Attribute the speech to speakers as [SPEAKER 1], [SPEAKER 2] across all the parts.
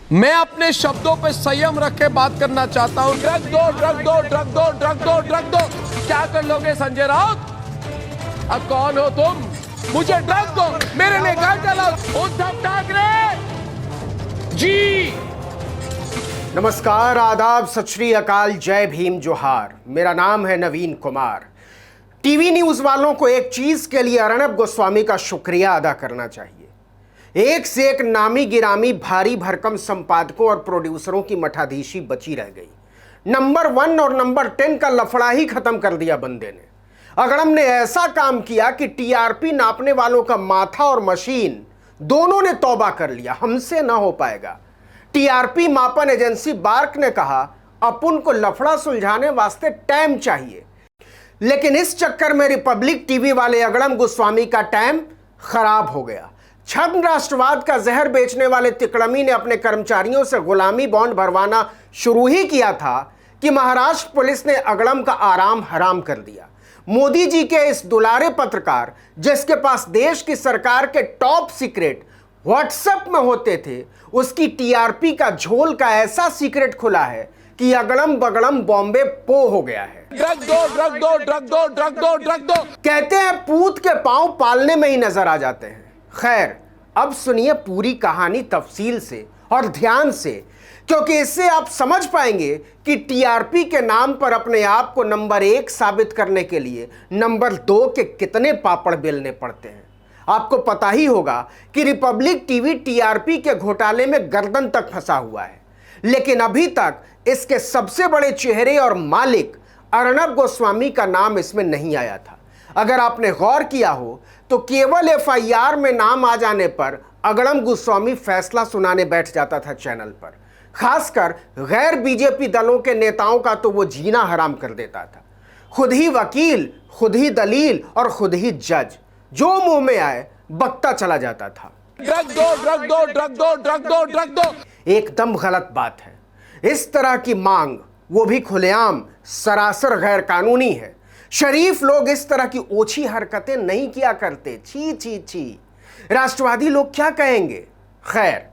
[SPEAKER 1] मैं अपने शब्दों पे संयम रख के बात करना चाहता हूं। ड्रग दो, ड्रग दो, ड्रग दो, ड्रग दो, ड्रग दो। क्या कर लोगे संजय राउत? अब कौन हो तुम? मुझे ड्रग दो, मेरे लिए गाड़ डालो। उद्धव ठाकरे जी।
[SPEAKER 2] नमस्कार, आदाब, सत श्री अकाल, जय भीम, जोहार। मेरा नाम है नवीन कुमार। टीवी न्यूज वालों को एक चीज के लिए अर्णब गोस्वामी का शुक्रिया अदा करना चाहिए। एक से एक नामी गिरामी भारी भरकम संपादकों और प्रोड्यूसरों की मठाधीशी बची रह गई। नंबर 1 और नंबर 10 का लफड़ा ही खत्म कर दिया बंदे ने। अगड़म ने ऐसा काम किया कि टीआरपी नापने वालों का माथा और मशीन दोनों ने तौबा कर लिया, हमसे ना हो पाएगा। टीआरपी मापन एजेंसी बार्क ने कहा अपुन को लफड़ा सुलझाने वास्ते टाइम चाहिए, लेकिन इस चक्कर में रिपब्लिक टीवी वाले अगड़म गोस्वामी का टाइम खराब हो गया। छद्म राष्ट्रवाद का जहर बेचने वाले तिकड़मी ने अपने कर्मचारियों से गुलामी बॉन्ड भरवाना शुरू ही किया था कि महाराष्ट्र पुलिस ने अगड़म का आराम हराम कर दिया। मोदी जी के इस दुलारे पत्रकार, जिसके पास देश की सरकार के टॉप सीक्रेट व्हाट्सएप में होते थे, उसकी टीआरपी का झोल का ऐसा सीक्रेट खुला है कि अगड़म बगड़म बॉम्बे पो हो गया है।
[SPEAKER 1] ड्रग दो, ड्रग दो, ड्रग दो, ड्रग दो, ड्रग दो।
[SPEAKER 2] कहते हैं पूत के पांव पालने में ही नजर आ जाते हैं। खैर, अब सुनिए पूरी कहानी तफसील से और ध्यान से, क्योंकि इससे आप समझ पाएंगे कि टीआरपी के नाम पर अपने आप को नंबर 1 साबित करने के लिए नंबर 2 के कितने पापड़ बेलने पड़ते हैं। आपको पता ही होगा कि रिपब्लिक टीवी टीआरपी के घोटाले में गर्दन तक फंसा हुआ है, लेकिन अभी तक इसके सबसे बड़े चेहरे और मालिक अर्णब गोस्वामी का नाम इसमें नहीं आया था। अगर आपने गौर किया हो तो केवल एफआईआर में नाम आ जाने पर अगड़म गोस्वामी फैसला सुनाने बैठ जाता था चैनल पर। खासकर गैर बीजेपी दलों के नेताओं का तो वो जीना हराम कर देता था। खुद ही वकील, खुद ही दलील और खुद ही जज, जो मुंह में आए बकता चला जाता था।
[SPEAKER 1] ड्रग दो, ड्रग दो, ड्रग दो, ड्रग दो, ड्रग दो।
[SPEAKER 2] एकदम गलत बात है। इस तरह की मांग, वो भी खुलेआम, सरासर गैर कानूनी है। शरीफ लोग इस तरह की ओछी हरकतें नहीं किया करते। छी छी छी, राष्ट्रवादी लोग क्या कहेंगे। खैर,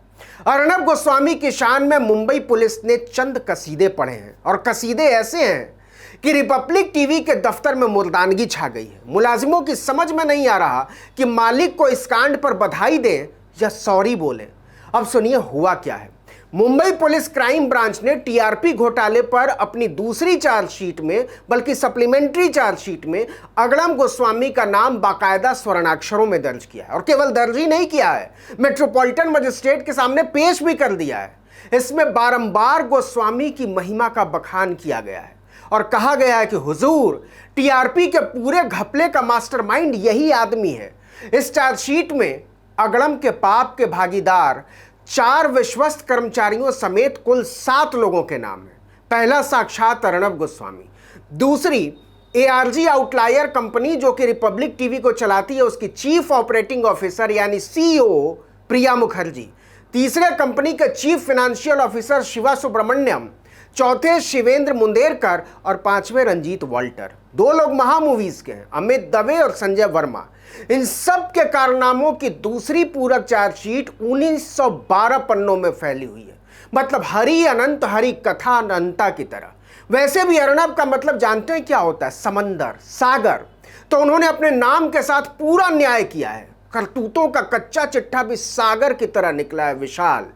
[SPEAKER 2] अर्णब गोस्वामी की शान में मुंबई पुलिस ने चंद कसीदे पढ़े हैं, और कसीदे ऐसे हैं कि रिपब्लिक टीवी के दफ्तर में मुर्दानगी छा गई है। मुलाजिमों की समझ में नहीं आ रहा कि मालिक को इस कांड पर बधाई दें या सॉरी बोलें। अब सुनिए हुआ क्या है। मुंबई पुलिस क्राइम ब्रांच ने टीआरपी घोटाले पर अपनी दूसरी चार्जशीट में, बल्कि सप्लीमेंट्री चार्जशीट में, अगड़म गोस्वामी का नाम बाकायदा स्वर्णाक्षरों में दर्ज किया है। और केवल दर्ज ही नहीं किया है, मेट्रोपॉलिटन मजिस्ट्रेट के सामने पेश भी कर दिया है। इसमें बारंबार गोस्वामी की महिमा का बखान किया गया है और कहा गया है कि हुजूर, टीआरपी के पूरे घपले का मास्टरमाइंड यही आदमी है। इस चार्जशीट में अगड़म के पाप के भागीदार 4 विश्वस्त कर्मचारियों समेत कुल 7 लोगों के नाम है। पहला साक्षात अर्णब गोस्वामी, दूसरी एआरजी आउटलायर कंपनी जो कि रिपब्लिक टीवी को चलाती है, उसकी चीफ ऑपरेटिंग ऑफिसर यानी सीईओ प्रिया मुखर्जी, तीसरे कंपनी के chief financial officer Shiva Subramaniam, चौथे शिवेंद्र मुंदेरकर और 5वें रंजीत वॉल्टर। 2 लोग महामूवीज के हैं, अमित दवे और संजय वर्मा। इन सब के कारनामों की दूसरी पूरक चार्जशीट 1912 पन्नों में फैली हुई है। मतलब हरि अनंत हरि कथा अनंता की तरह। वैसे भी अर्णब का मतलब जानते हैं क्या होता है? समंदर, सागर। तो उन्होंने अपने नाम के साथ पूरा न्याय किया है। करतूतों का कच्चा चिट्ठा भी सागर की तरह निकला है, विशाल।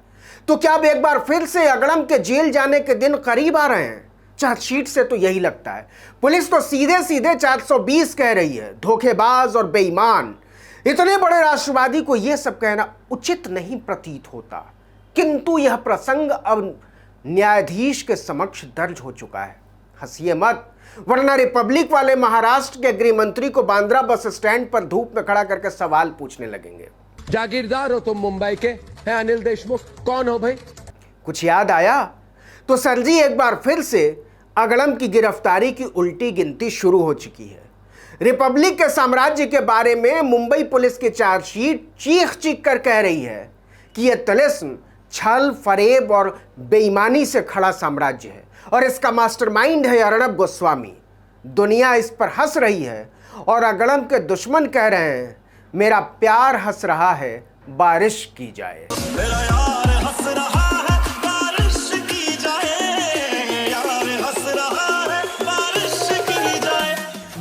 [SPEAKER 2] तो क्या अब एक बार फिर से अगड़म के जेल जाने के दिन करीब आ रहे हैं? चार्जशीट से तो यही लगता है। पुलिस तो सीधे सीधे 420 कह रही है। धोखेबाज और बेईमान। इतने बड़े राष्ट्रवादी को यह सब कहना उचित नहीं प्रतीत होता, किंतु यह प्रसंग अब न्यायाधीश के समक्ष दर्ज हो चुका है। हंसिए मत, वरना रिपब्लिक वाले महाराष्ट्र के गृह मंत्री को बांद्रा बस स्टैंड पर धूप में खड़ा करके सवाल पूछने लगेंगे।
[SPEAKER 1] जागीरदार हो तुम मुंबई के, है अनिल देशमुख? कौन हो भाई?
[SPEAKER 2] कुछ याद आया? तो सर जी, एक बार फिर से अगड़म की गिरफ्तारी की उल्टी गिनती शुरू हो चुकी है। रिपब्लिक के साम्राज्य के बारे में मुंबई पुलिस की चार्जशीट चीख चीख कर कह रही है कि यह तिलिस्म, छल, फरेब और बेईमानी से खड़ा साम्राज्य है और इसका मास्टरमाइंड है अर्णब गोस्वामी। दुनिया इस पर हंस रही है और अगड़म के दुश्मन कह रहे हैं मेरा प्यार हंस रहा है, बारिश की जाए।
[SPEAKER 3] मेरा यार हंस रहा है,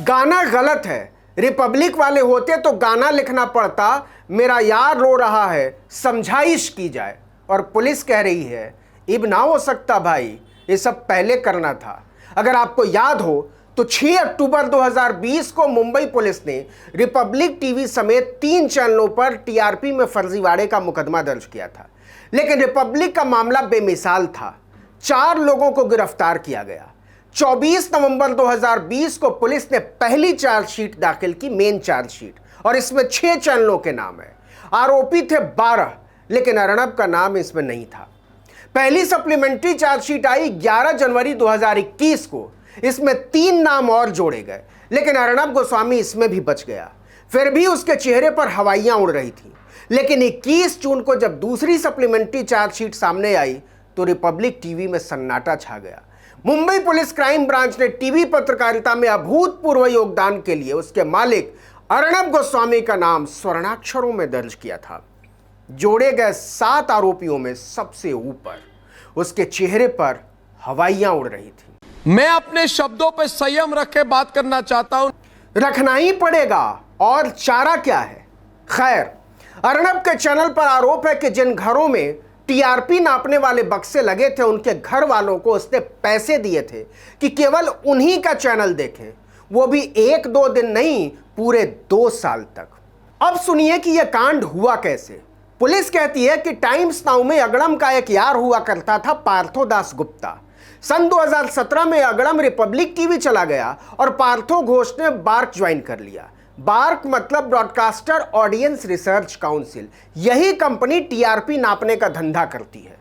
[SPEAKER 2] गाना गलत है, रिपब्लिक वाले होते तो गाना लिखना पड़ता, मेरा यार रो रहा है समझाइश की जाए। और पुलिस कह रही है इब ना हो सकता भाई, ये सब पहले करना था। अगर आपको याद हो तो 6 अक्टूबर 2020 को मुंबई पुलिस ने रिपब्लिक टीवी समेत 3 चैनलों पर टीआरपी में फर्जीवाड़े का मुकदमा दर्ज किया था। लेकिन रिपब्लिक का मामला बेमिसाल था, 4 लोगों को गिरफ्तार किया गया। 24 नवंबर 2020 को पुलिस ने पहली चार्जशीट दाखिल की, मेन चार्जशीट, और इसमें 6 चैनलों के नाम है। आरोपी थे 12, लेकिन अर्नब का नाम इसमें नहीं था। पहली सप्लीमेंट्री चार्जशीट आई 11 जनवरी 2021 को, इसमें 3 नाम और जोड़े गए, लेकिन अर्नब गोस्वामी इसमें भी बच गया। फिर भी उसके चेहरे पर हवाइयां उड़ रही थी। लेकिन 21 जून को जब दूसरी सप्लीमेंट्री चार्जशीट सामने आई तो रिपब्लिक टीवी में सन्नाटा छा गया। मुंबई पुलिस क्राइम ब्रांच ने टीवी पत्रकारिता में अभूतपूर्व योगदान के लिए उसके मालिक अर्नब गोस्वामी का नाम स्वर्णाक्षरों में दर्ज किया था। जोड़े गए 7 आरोपियों में सबसे ऊपर उसके चेहरे पर हवाइयां उड़ रही थी।
[SPEAKER 1] मैं अपने शब्दों पर संयम रख के बात करना चाहता हूं।
[SPEAKER 2] रखना ही पड़ेगा, और चारा क्या है। खैर, अर्नब के चैनल पर आरोप है कि जिन घरों में टीआरपी नापने वाले बक्से लगे थे उनके घर वालों को उसने पैसे दिए थे कि केवल उन्हीं का चैनल देखें, वो भी 1-2 दिन नहीं, पूरे 2 साल तक। अब सुनिए कि यह कांड हुआ कैसे। पुलिस कहती है कि टाइम्स नाउ में अगड़म का एक यार हुआ करता था, पार्थो दास गुप्ता। सन 2017 में अगड़म रिपब्लिक टीवी चला गया और पार्थो घोष ने बार्क ज्वाइन कर लिया। बार्क मतलब ब्रॉडकास्टर ऑडियंस रिसर्च काउंसिल। यही कंपनी टीआरपी नापने का धंधा करती है।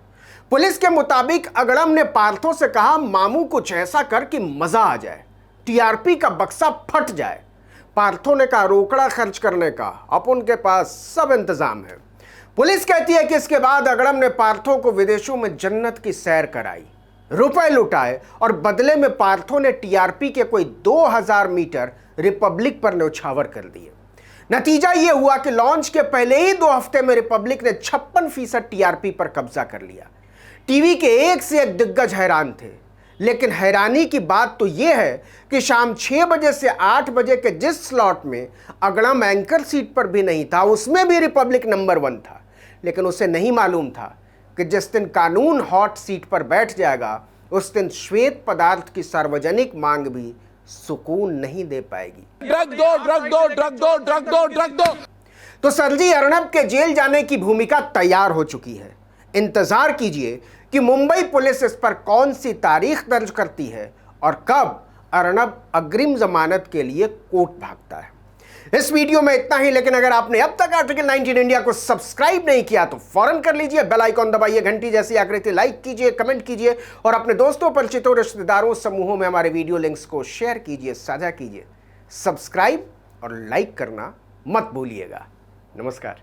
[SPEAKER 2] पुलिस के मुताबिक अगड़म ने पार्थो से कहा, मामू कुछ ऐसा कर कि मजा आ जाए, टीआरपी का बक्सा फट जाए। पार्थो ने कहा, रोकड़ा खर्च करने का अपन के पास सब इंतजाम है। पुलिस कहती है कि इसके बाद अगड़म ने पार्थो को विदेशों में जन्नत की सैर कराई, रुपए लुटाए, और बदले में पार्थो ने टीआरपी के कोई 2000 मीटर रिपब्लिक पर न्यौछावर कर दिए। नतीजा यह हुआ कि लॉन्च के पहले ही 2 हफ्ते में रिपब्लिक ने 56% टीआरपी पर कब्जा कर लिया। टीवी के एक से एक दिग्गज हैरान थे। लेकिन हैरानी की बात तो यह है कि शाम 6 बजे से 8 बजे के जिस स्लॉट में अगड़म एंकर सीट पर भी नहीं था, उसमें भी रिपब्लिक नंबर 1 था। लेकिन उसे नहीं मालूम था कि जिस दिन कानून हॉट सीट पर बैठ जाएगा, उस दिन श्वेत पदार्थ की सार्वजनिक मांग भी सुकून नहीं दे पाएगी।
[SPEAKER 1] ड्रग दो, ड्रग दो, ड्रग दो, ड्रग दो, ड्रग दो।
[SPEAKER 2] तो सरजी अर्नब के जेल जाने की भूमिका तैयार हो चुकी है। इंतजार कीजिए कि मुंबई पुलिस इस पर कौन सी तारीख दर्ज करती है और कब अर्नब अग्रिम जमानत के लिए कोर्ट भागता है। इस वीडियो में इतना ही, लेकिन अगर आपने अब तक आर्टिकल 19 इंडिया को सब्सक्राइब नहीं किया तो फौरन कर लीजिए, बेल आइकॉन दबाइए, घंटी जैसी आकृति लाइक कीजिए, कमेंट कीजिए और अपने दोस्तों, परिचितों, रिश्तेदारों, समूहों में हमारे वीडियो लिंक्स को शेयर कीजिए, साझा कीजिए। सब्सक्राइब और लाइक करना मत भूलिएगा। नमस्कार।